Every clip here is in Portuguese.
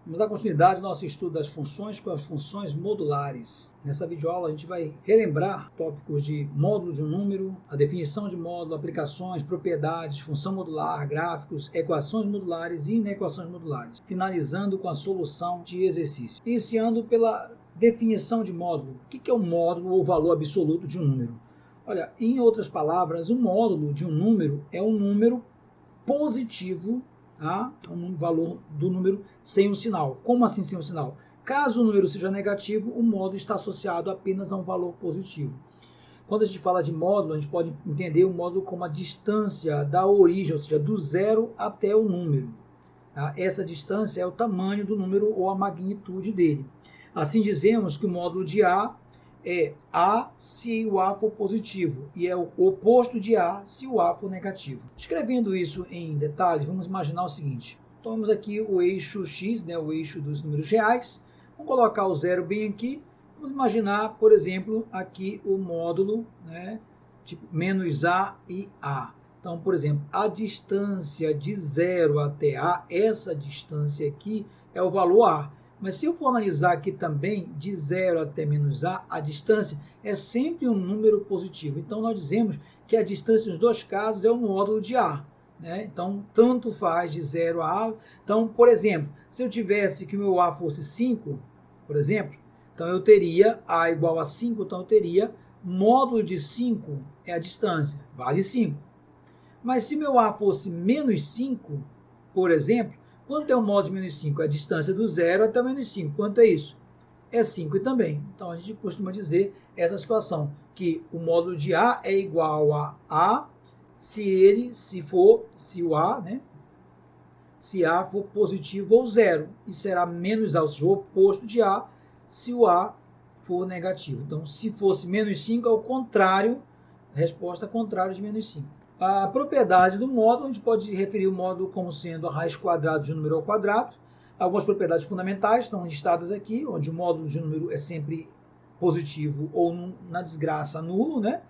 Vamos dar continuidade ao nosso estudo das funções com as funções modulares. Nessa videoaula a gente vai relembrar tópicos de módulo de um número, a definição de módulo, aplicações, propriedades, função modular, gráficos, equações modulares e inequações modulares, finalizando com a solução de exercício. Iniciando pela definição de módulo. O que é o módulo ou valor absoluto de um número? Olha, em outras palavras, o módulo de um número é um número positivo, tá? Um valor do número sem um sinal. Como assim sem um sinal? Caso o número seja negativo, o módulo está associado apenas a um valor positivo. Quando a gente fala de módulo, a gente pode entender o módulo como a distância da origem, ou seja, do zero até o número. Tá? Essa distância é o tamanho do número ou a magnitude dele. Assim dizemos que o módulo de A é A se o A for positivo e é o oposto de A se o A for negativo. Escrevendo isso em detalhes, vamos imaginar o seguinte. Tomamos aqui o eixo X, né, o eixo dos números reais. Vamos colocar o zero bem aqui. Vamos imaginar, por exemplo, aqui o módulo, né, tipo menos A e A. Então, por exemplo, a distância de 0 até A, essa distância aqui é o valor A. Mas se eu for analisar aqui também, de 0 até menos A distância é sempre um número positivo. Então, nós dizemos que a distância nos dois casos é o módulo de A. Né? Então, tanto faz de 0 a A. Então, por exemplo, se eu tivesse que o meu A fosse 5, por exemplo, então eu teria A igual a 5, então eu teria módulo de 5 é a distância, vale 5. Mas se meu A fosse menos 5, por exemplo, quanto é o módulo de menos 5? É a distância do 0 até o menos 5. Quanto é isso? É 5 também. Então, a gente costuma dizer essa situação, que o módulo de A é igual a A se o A, né? Se A for positivo ou 0. E será menos A, ou seja, o oposto de A, se o A for negativo. Então, se fosse menos 5, é o contrário, a resposta contrária de menos 5. A propriedade do módulo, a gente pode referir o módulo como sendo a raiz quadrada de um número ao quadrado. Algumas propriedades fundamentais estão listadas aqui, onde o módulo de um número é sempre positivo ou, na desgraça, nulo, né?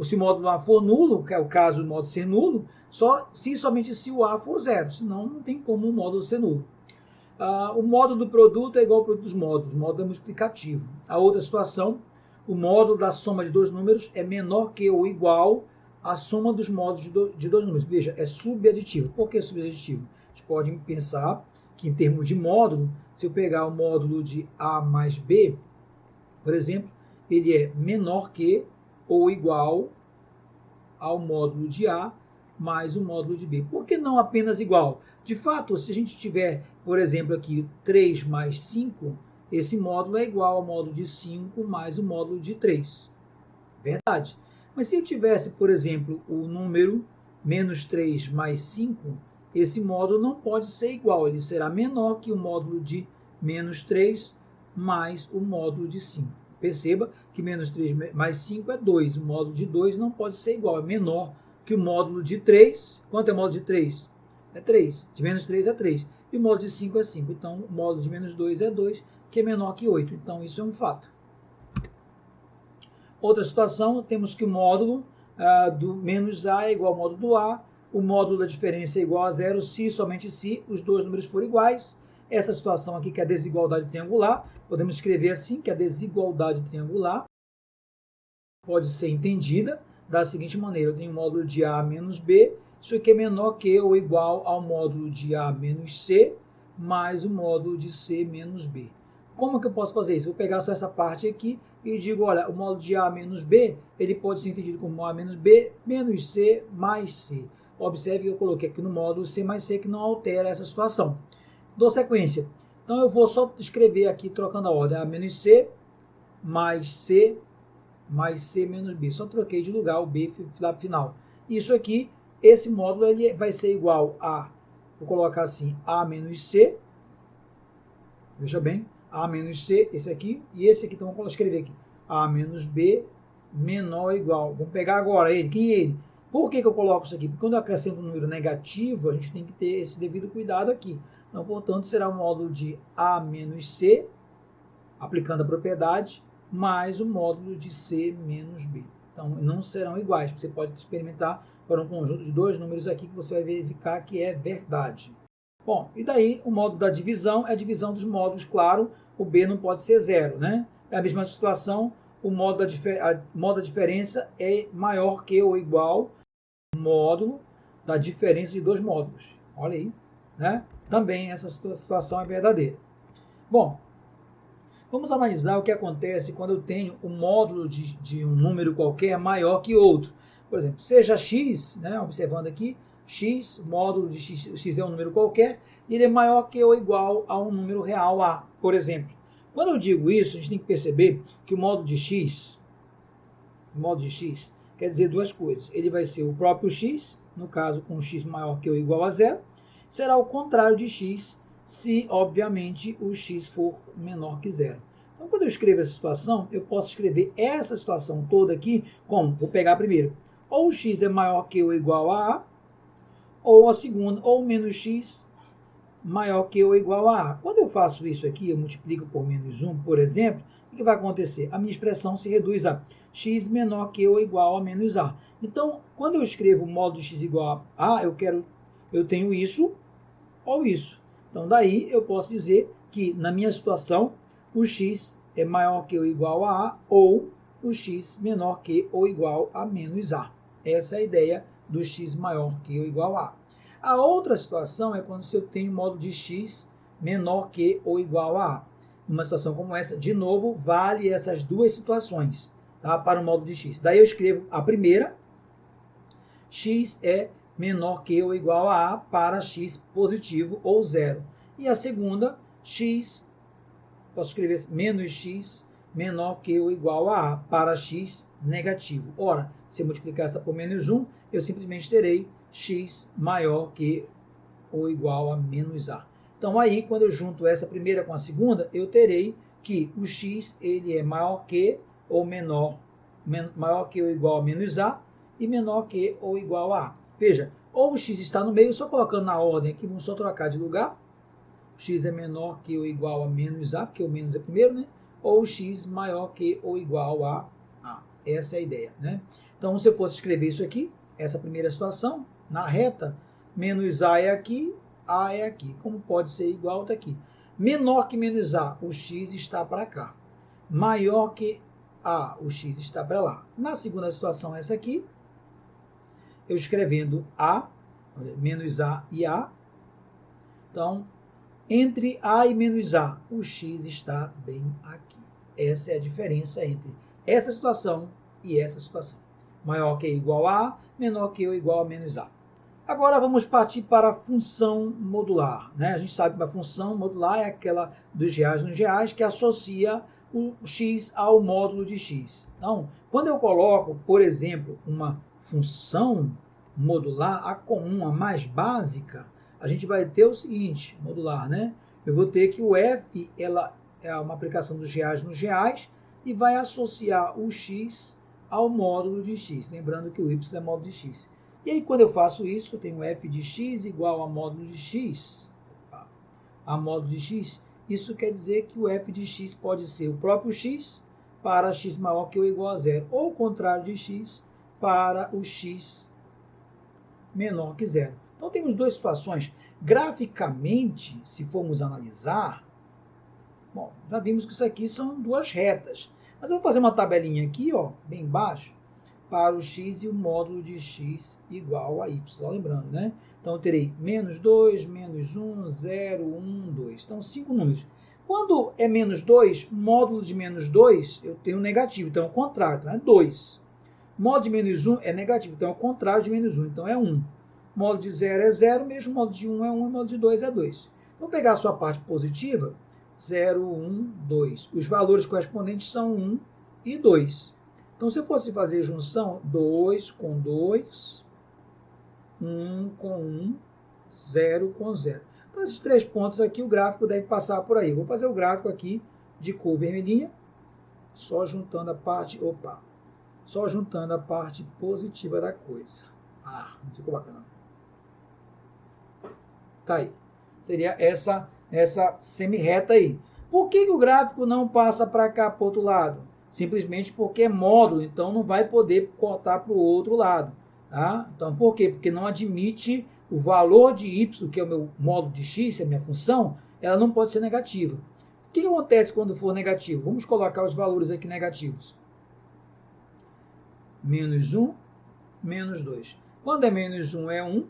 Se o módulo A for nulo, que é o caso do módulo ser nulo, somente se o A for zero, senão não tem como o módulo ser nulo. O módulo do produto é igual ao produto dos módulos, o módulo é multiplicativo. A outra situação, o módulo da soma de dois números é menor que ou igual à soma dos módulos de dois números. Veja, é subaditivo. Por que subaditivo? A gente pode pensar que em termos de módulo, se eu pegar o módulo de A mais B, por exemplo, ele é menor que ou igual ao módulo de A mais o módulo de B. Por que não apenas igual? De fato, se a gente tiver, por exemplo, aqui 3 mais 5, esse módulo é igual ao módulo de 5 mais o módulo de 3. Verdade. Mas se eu tivesse, por exemplo, o número menos 3 mais 5, esse módulo não pode ser igual, ele será menor que o módulo de menos 3 mais o módulo de 5. Perceba que menos 3 mais 5 é 2, o módulo de 2 não pode ser igual, é menor que o módulo de 3. Quanto é o módulo de 3? É 3. De menos 3 é 3. E o módulo de 5 é 5. Então, o módulo de menos 2 é 2, que é menor que 8. Então, isso é um fato. Outra situação, temos que o módulo do menos A é igual ao módulo do A, o módulo da diferença é igual a zero se, somente se, os dois números forem iguais. Essa situação aqui, que é a desigualdade triangular, podemos escrever assim, que a desigualdade triangular pode ser entendida da seguinte maneira: eu tenho o módulo de A menos B, isso aqui é menor que ou igual ao módulo de A menos C, mais o módulo de C menos B. Como que eu posso fazer isso? Eu vou pegar só essa parte aqui e digo, olha, o módulo de A menos B, ele pode ser entendido como A menos B, menos C, mais C. Observe que eu coloquei aqui no módulo C mais C, que não altera essa situação. Dou sequência. Então, eu vou só escrever aqui, trocando a ordem, A menos C, mais C menos B. Só troquei de lugar o B lá pro final. Isso aqui, esse módulo, ele vai ser igual a, vou colocar assim, A menos C, veja bem, A menos C, esse aqui, e esse aqui, então vamos escrever aqui, A menos B menor ou igual. Vamos pegar agora ele, quem é ele? Por que eu coloco isso aqui? Porque quando eu acrescento um número negativo, a gente tem que ter esse devido cuidado aqui. Então, portanto, será o módulo de A menos C, aplicando a propriedade, mais o módulo de C menos B. Então, não serão iguais. Você pode experimentar para um conjunto de dois números aqui que você vai verificar que é verdade. Bom, e daí o módulo da divisão é a divisão dos módulos, claro, o B não pode ser 0, né? É a mesma situação, o módulo da diferença é maior que ou igual ao módulo da diferença de dois módulos. Olha aí, né? Também essa situação é verdadeira. Bom, vamos analisar o que acontece quando eu tenho um módulo de um número qualquer maior que outro. Por exemplo, seja x, né, observando aqui, x, o módulo de x é um número qualquer, e ele é maior que ou igual a um número real a, por exemplo. Quando eu digo isso, a gente tem que perceber que o módulo de x quer dizer duas coisas. Ele vai ser o próprio x, no caso com x maior que ou igual a zero, será o contrário de x, se, obviamente, o x for menor que zero. Então, quando eu escrevo essa situação, eu posso escrever essa situação toda aqui como? Vou pegar primeiro. Ou o x é maior que ou igual a, ou a segunda, ou menos x maior que ou igual a. Quando eu faço isso aqui, eu multiplico por menos 1, por exemplo, o que vai acontecer? A minha expressão se reduz a x menor que ou igual a menos a. Então, quando eu escrevo o módulo de x igual a A, eu tenho isso ou isso. Então, daí eu posso dizer que, na minha situação, o x é maior que ou igual a A, ou o x menor que ou igual a menos a. Essa é a ideia do x maior que ou igual a. A outra situação é quando eu tenho módulo de x menor que ou igual a A. Numa situação como essa, de novo, vale essas duas situações, tá, para o módulo de x. Daí eu escrevo a primeira, x é menor que ou igual a A para x positivo ou zero. E a segunda, x, posso escrever menos x menor que ou igual a A para x negativo. Ora, se eu multiplicar essa por menos 1, eu simplesmente terei x maior que ou igual a menos a. Então, aí, quando eu junto essa primeira com a segunda, eu terei que o x ele é maior que ou maior que ou igual a menos a e menor que ou igual a. Veja, ou o x está no meio, só colocando na ordem aqui, vamos só trocar de lugar. O x é menor que ou igual a menos a, porque o menos é primeiro, né? Ou o x maior que ou igual a a. Essa é a ideia, né? Então, se eu fosse escrever isso aqui, essa primeira situação, na reta, menos a é aqui, a é aqui. Como pode ser igual, está aqui. Menor que menos a, o x está para cá. Maior que a, o x está para lá. Na segunda situação, essa aqui, eu escrevendo a, menos a e a. Então, entre a e menos a, o x está bem aqui. Essa é a diferença entre essa situação e essa situação. Maior que ou igual a, menor que ou igual a menos a. Agora vamos partir para a função modular, né? A gente sabe que a função modular é aquela dos reais nos reais que associa o x ao módulo de x. Então, quando eu coloco, por exemplo, uma função modular, a comum, a mais básica, a gente vai ter o seguinte, modular, né? Eu vou ter que o f ela é uma aplicação dos reais nos reais e vai associar o x ao módulo de x. Lembrando que o y é módulo de x. E aí, quando eu faço isso, eu tenho f de x igual a módulo de x. A módulo de x, isso quer dizer que o f de x pode ser o próprio x para x maior que ou igual a zero, ou o contrário de x para o x menor que zero. Então, temos duas situações. Graficamente, se formos analisar, bom, já vimos que isso aqui são duas retas. Mas eu vou fazer uma tabelinha aqui, ó, bem embaixo, para o x e o módulo de x igual a y. Lembrando, né? Então, eu terei menos 2, menos 1, 0, 1, 2. Então, 5 números. Quando é menos 2, módulo de menos 2, eu tenho negativo. Então, é o contrário. Então, é 2. Módulo de menos 1 é negativo. Então, é o contrário de menos 1. Então, é 1. Módulo de 0 é 0, mesmo módulo de 1 é 1 e módulo de 2 é 2. Então, vou pegar a sua parte positiva, 0, 1, 2. Os valores correspondentes são 1 e 2. Então, se eu fosse fazer junção, 2 com 2, 1 com 1, 0 com 0. Então, esses três pontos aqui, o gráfico deve passar por aí. Vou fazer o gráfico aqui de cor vermelhinha, só juntando a parte, só juntando a parte positiva da coisa. Ah, não ficou bacana. Tá aí. Seria essa semi-reta aí. Por que o gráfico não passa para cá, para o outro lado? Simplesmente porque é módulo, então não vai poder cortar para o outro lado. Tá? Então, por quê? Porque não admite o valor de y, que é o meu módulo de x, é a minha função, ela não pode ser negativa. O que acontece quando for negativo? Vamos colocar os valores aqui negativos. Menos 1, menos 2. Quando é menos 1 é 1,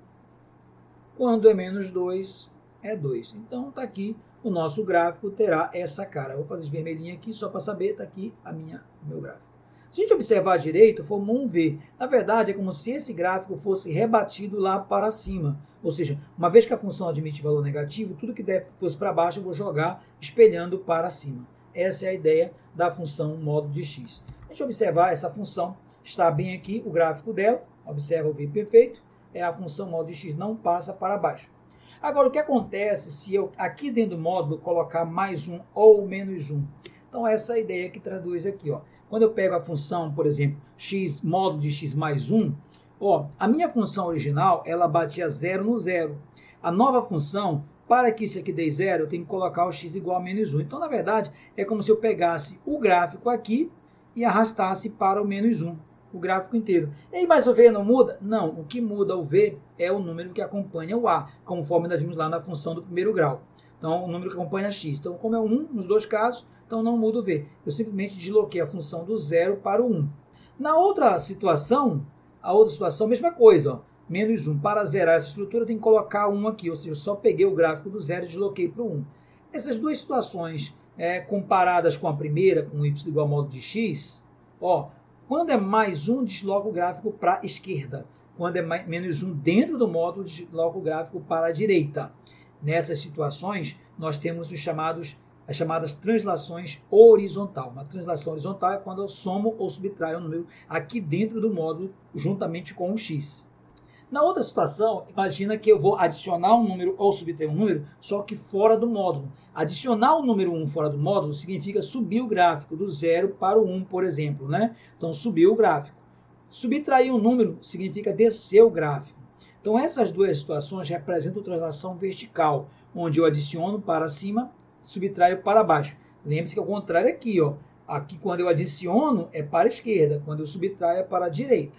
quando é menos 2 é 2. Então está aqui, o nosso gráfico terá essa cara. Eu vou fazer de vermelhinho aqui só para saber, está aqui o meu gráfico. Se a gente observar direito, vamos ver. Na verdade, é como se esse gráfico fosse rebatido lá para cima. Ou seja, uma vez que a função admite valor negativo, tudo que fosse para baixo eu vou jogar espelhando para cima. Essa é a ideia da função módulo de x. A gente observar essa função, está bem aqui o gráfico dela. Observa o V perfeito. A função módulo de x não passa para baixo. Agora, o que acontece se eu aqui dentro do módulo colocar mais 1 ou menos 1? Então, essa é a ideia que traduz aqui, ó. Quando eu pego a função, por exemplo, x módulo de x mais 1, ó, a minha função original, ela batia 0 no 0. A nova função, para que isso aqui dê 0, eu tenho que colocar o x igual a menos 1. Então, na verdade, é como se eu pegasse o gráfico aqui e arrastasse para o menos 1, o gráfico inteiro. E aí, mas o V não muda? Não, o que muda o V é o número que acompanha o A, conforme nós vimos lá na função do primeiro grau. Então, o número que acompanha x. Então, como é 1 nos dois casos, então não muda o V. Eu simplesmente desloquei a função do 0 para o 1. Na outra situação, mesma coisa. Ó, menos 1. Para zerar essa estrutura, eu tenho que colocar 1 aqui. Ou seja, eu só peguei o gráfico do 0 e desloquei para o 1. Essas duas situações, comparadas com a primeira, com y igual a módulo de x, ó, quando é mais 1, desloca o gráfico para a esquerda. Quando é menos 1 dentro do módulo, desloca o gráfico para a direita. Nessas situações, nós temos as chamadas translações horizontal. Uma translação horizontal é quando eu somo ou subtraio um número aqui dentro do módulo, juntamente com o x. Na outra situação, imagina que eu vou adicionar um número ou subtrair um número, só que fora do módulo. Adicionar o número 1 fora do módulo significa subir o gráfico do 0 para o 1, por exemplo, né? Então, subir o gráfico. Subtrair um número significa descer o gráfico. Então, essas duas situações representam translação vertical, onde eu adiciono para cima, subtraio para baixo. Lembre-se que ao contrário é aqui, ó. Aqui, quando eu adiciono, é para a esquerda. Quando eu subtraio, é para a direita.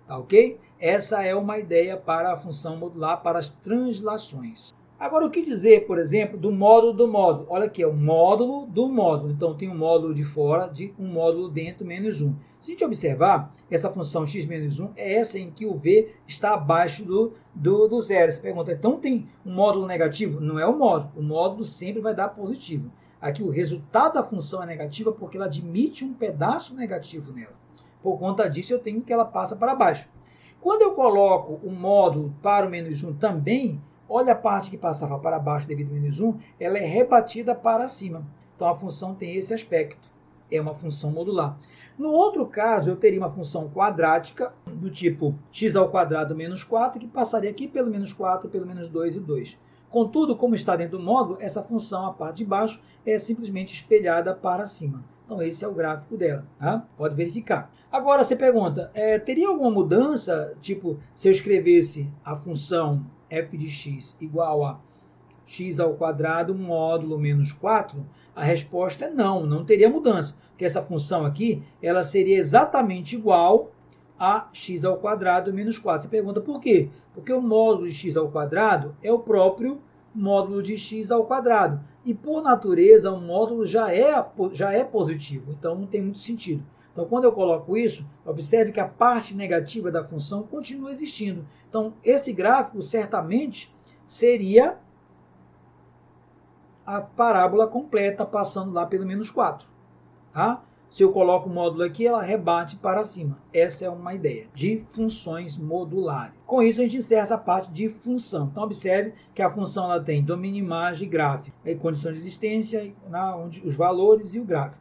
Tá ok? Essa é uma ideia para a função modular, para as translações. Agora, o que dizer, por exemplo, do módulo do módulo? Olha aqui, é o módulo do módulo. Então, tem um módulo de fora, um módulo dentro, menos 1. Se a gente observar, essa função x menos 1 é essa em que o V está abaixo do zero. Você pergunta, então tem um módulo negativo? Não é o módulo sempre vai dar positivo. Aqui o resultado da função é negativa porque ela admite um pedaço negativo nela. Por conta disso, eu tenho que ela passa para baixo. Quando eu coloco o módulo para o menos 1 também, olha a parte que passava para baixo devido ao menos 1, ela é rebatida para cima. Então, a função tem esse aspecto. É uma função modular. No outro caso, eu teria uma função quadrática do tipo x ao quadrado menos 4, que passaria aqui pelo menos 4, pelo menos 2 e 2. Contudo, como está dentro do módulo, essa função, a parte de baixo, é simplesmente espelhada para cima. Então, esse é o gráfico dela. Tá? Pode verificar. Agora, você pergunta, teria alguma mudança, tipo, se eu escrevesse a função f de x igual a x ao quadrado módulo menos 4? A resposta é não, não teria mudança. Porque essa função aqui, ela seria exatamente igual a x ao quadrado menos 4. Você pergunta por quê? Porque o módulo de x ao quadrado é o próprio módulo de x ao quadrado. E, por natureza, o módulo já é positivo. Então, não tem muito sentido. Então, quando eu coloco isso, observe que a parte negativa da função continua existindo. Então, esse gráfico certamente seria a parábola completa passando lá pelo menos 4. Tá? Se eu coloco o módulo aqui, ela rebate para cima. Essa é uma ideia de funções modulares. Com isso, a gente encerra essa parte de função. Então, observe que a função ela tem domínio, imagem e gráfico. Condição de existência, onde os valores e o gráfico.